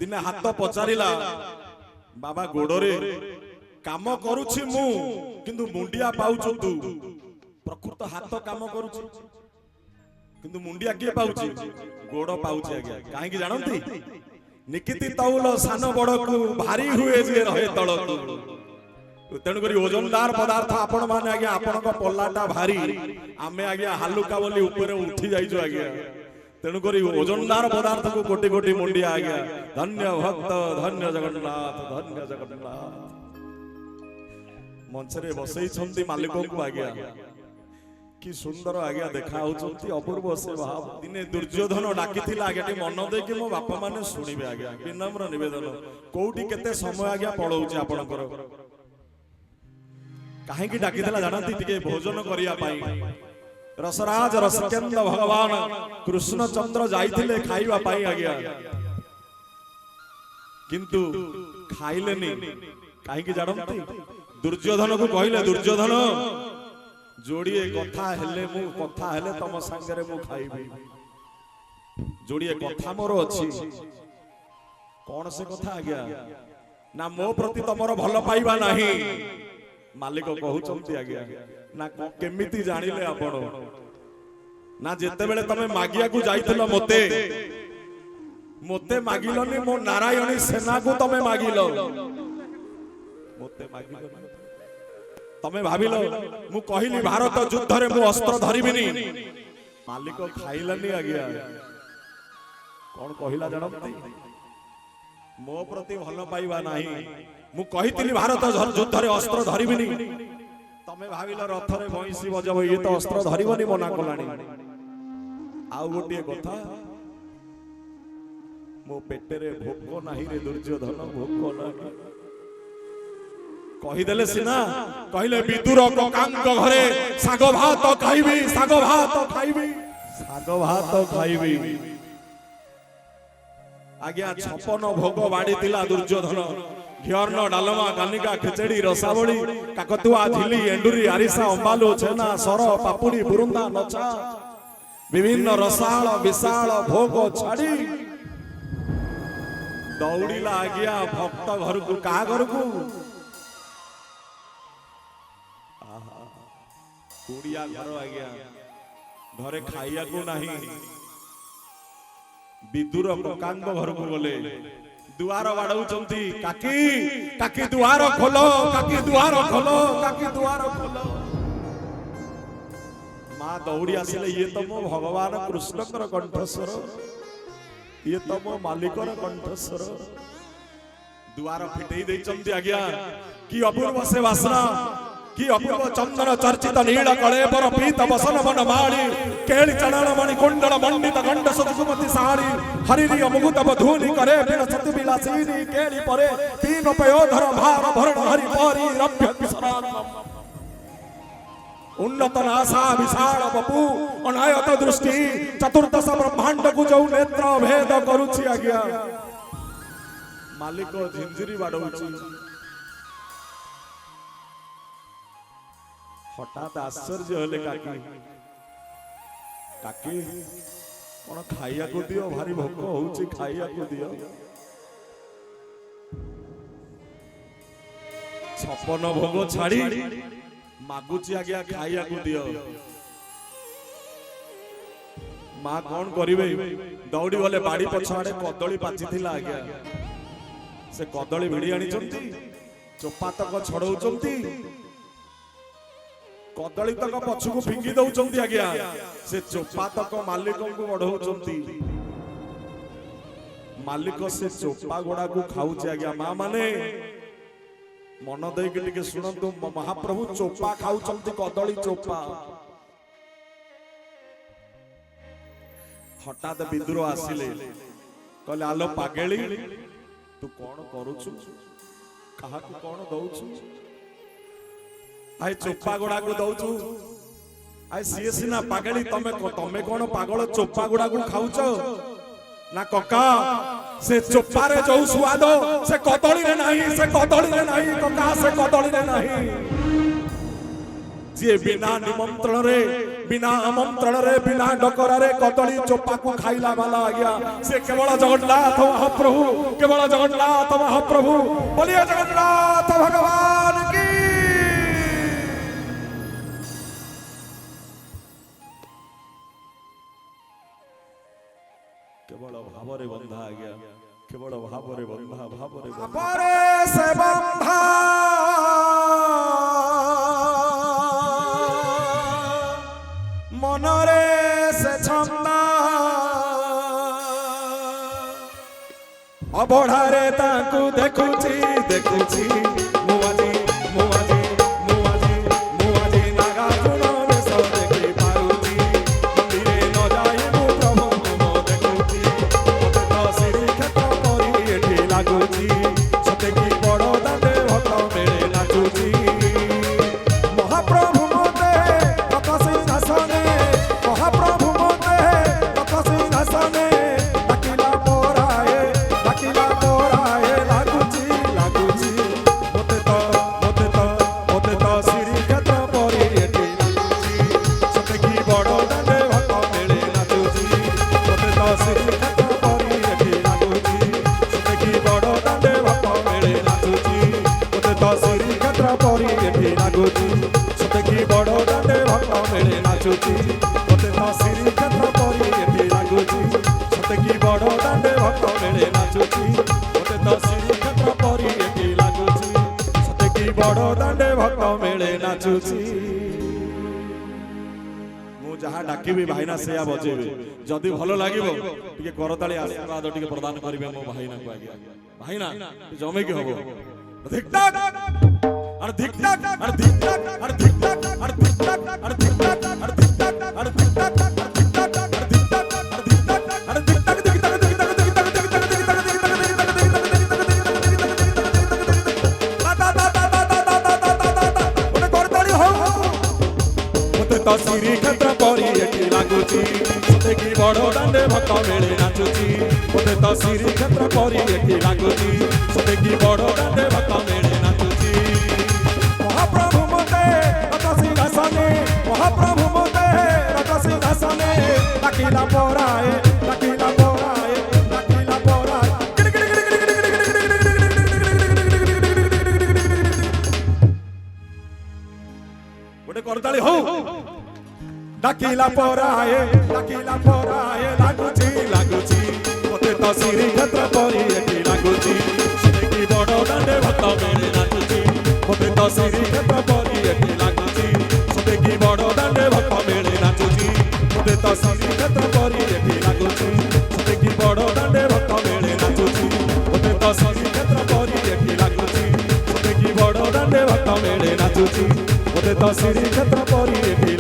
दिने हाथ पचारिला बाबा गोड़े काम करुछि मु किंतु मुंडिया पाउछु तू प्रकृत हाथ काम करुछि किंतु मुंडिया किए पाउछि गोड़ पाउछि आज्ञा काहे की जानंती निकिति तौल सान बड़ को भारी हुए जे रहे तळ को तेणु करी ओजनदार पदार्थ आपण माने आज्ञा आपण को पल्लाटा भारी आमे आज्ञा हालुका बोली ऊपर उठी जाइजो आज्ञा तेणु करी ओजनदार पदार्थ को कोटि कोटि मुंडिया आज्ञा धन्य भक्त धन्य जगन्नाथ मंचरे बसई छंती मालिक को आज्ञा कि सुंदर आज्ञा देखा होचंती अपूर्व से भाव दिने दुर्योधन डाकिथिला आज्ञा टी मन दे कि मो बापा माने सुनिबे आज्ञा विनम्र निवेदन कोउटी केते समय आज्ञा पळौची आपणकर काहे की डाकिथिला जानंती टिके भोजन करिया पाई रसराज रसकेंद्र भगवान कृष्णचंद्र जाइथिले खाइबा पाई आज्ञा किंतु खाइलेनी काहे की जानंती दुर्योधन को कहिले दुर्योधन जोड़िए कथा हेले मु कथा हेले तम संगरे मु खाइबी जोड़िए कथा मोर अछि कौन से कथा आ गया ना मो प्रति तमरो भलो पाइबा नाही मालिक कहउचंती आ गया ना केमिति जानिले आपण ना जेते बेले तमे मागिया को जाइथिलो मोते मोते मागिलोनी मो नारायणी सेना को तमे मागिलो मोते मागिलो तमे भाबिलो मु कहिली भारत युद्ध रे मु अस्त्र धरिबिनी मालिक खाइलानी आ गया कोन कहिला जानंती मो प्रति भलो पाइबा नाही मु कहितली भारत युद्ध रे अस्त्र धरिबिनी तमे भाबिलो रथ रे भैंसी बजब ये तो अस्त्र धरिबनी मना कलानी आउ गोटिए कथा मो पेटे रे भोक नाही रे दुर्योधन भोक नाही कहिदेले सिना कहले विदुर ककांग घरे साग भात खाइबी साग भात खाइबी साग भात खाइबी आज्ञा 56 भोग बाड़ी तिला दुर्योधन घिअर्न डालमा कानिका खिचड़ी रसावली काकतुआ झिली एंडुरी आरिसा अंबालू छेना सर पापुड़ी बुरुंदा नचा विभिन्न रसाल विशाल भोग छाड़ी दौड़ीला आज्ञा भक्त घर को कहा घर को कुड़िया घर आज्ञा घरे खाइया को नहीं विदुर ककांग घर को गले दुआर बाड़ौचंती काकी काकी दुआर खोलो काकी दुआर खोलो काकी दुआर खोलो मां दौड़ी आसिले ये तो मो भगवान कृष्णकर कंठस्वर ये तो मो मालिकर कंठस्वर दुआर फिटेई देचंती आज्ञा की अपूर्व से वासना कि अपूर्व चंदन चर्चित नील कलेबर पीत बसन मन माड़ी केली चरण मणि कुंडल मंडित गंड सुकुमति साड़ी हरिरिय मुकुट बधूनि करे बिन सति विलासिनी केली परे तीन पयोधर भार भरण हरि परी रभ्य विसरान उन्नत नासा विशाल बपु अनायत दृष्टि चतुर्दश ब्रह्मांड को जो नेत्र भेद करूछि आज्ञा मालिक झिंझिरी बाडौछि हठात आश्चर्य होले काकी काकी कोन खाइया को दियो भारी भोक होउची खाइया को दियो 56 भोग छाड़ी मागुची आज्ञा खाइया को दियो मां कोन करिवे दौड़ी गले बाड़ी पछाड़े कदली पाची थिला आज्ञा से कदली भिड़ी आनी चंती चोपा तक छड़ौचंती कदली तक पछकु फिंगी दउचंती आज्ञा से चोपा तक मालिक को बढ़ौचंती मालिक से चोपा गोड़ा को खाउची आज्ञा मां माने मन दे के टिके सुनंतु महाप्रभु चोपा खाउचंती कदली चोपा हठात विदुर आसिले कहले आलो पागेली तू कोन करूछु कहा को कोन दउछु आय चोपा गोड़ा को दउछु आय सीए सिना पागली तमे कोन पागल चोपा गोड़ा को खाउछ ना कका से चोपा रे जो स्वाद से कदली रे नहीं कका से कदली रे नहीं जे बिना निमंत्रण रे बिना आमंत्रण रे बिना डकरा रे कदली चोपा को खाइला वाला आ गया से केवल जगन्नाथ महाप्रभु केवल जगन्नाथ महाप्रभु बोलिए जगन्नाथ भगवान की केवल भावरे बंधा आ गया केवल भावरे बंधा भावरे से बंधा मनरे से छंदा अबढ़ारे ताकू देखुची देखुची मुआजी मुआजी मुआजी मुआजी नागार्जुन में सो देखि पारुची मंदिरे न जाई मु प्रभु तुम देखुची मते तो श्री क्षेत्र परी एठी लागुची सते की बड़ दांडे भक्त मेले नाचुची महाप्रभु मते तत सिंहासने महाप्रभु मते तत सिंहासने डाकिला पोराए लागुची लागुची मते तो श्री क्षेत्र परी एठी लागुची सते की बड़ दांडे भक्त मेले नाचुची मते तो श्री क्षेत्र परी एठी लागुची सते की बड़ दांडे भक्त मेले नाचुची मते तो श्री क्षेत्र परी एठी लागुची सते की बड़ दांडे भक्त मेले नाचुची मते तो श्री क्षेत्र परी एठी लागुची सते की बड़ दांडे भक्त मेले नाचुची मते तो श्री क्षेत्र परी एठी लागुची सते की बड़ दांडे भक्त मेले नाचुची मु जहा डाकिबी भाईना सेया बजेबे जदी भलो लागिबो टिके करताली आशीर्वाद टिके प्रदान करिवे मो भाईना को आगे भाईना जमे की हबो धिकटाक अर धिकटाक अर धिकटाक अर धिकटाक अर धिकटाक अर धिकटाक अर धिकटाक अर धिकटाक अर धिकटाक अर धिकटाक अर धिकटाक अर धिकटाक तो श्री क्षेत्र परी एठी लागुची सते की बड़ दांडे भक्त मेले नाचुची मते तो श्री क्षेत्र परी एठी लागुची सते की बड़ दांडे भक्त मेले नाचुची महाप्रभु मते तत सिंहासने महाप्रभु मते तत सिंहासने डाकिला पोराए डाकिला पोराए डाकिला पोराए गोटे करताली हो डाकिला पोराए लागुची लागुची मते तो श्री क्षेत्र परी एठी लागुची सते की बड़ दांडे भक्त मेले नाचुची मते तो श्री क्षेत्र परी एठी लागुची सते की बड़ दांडे भक्त मेले नाचुची मते तो श्री क्षेत्र परी एठी लागुची सते की बड़ दांडे भक्त मेले नाचुची मते तो श्री क्षेत्र परी एठी लागुची सते की बड़ दांडे भक्त मेले नाचुची मते तो श्री क्षेत्र परी एठी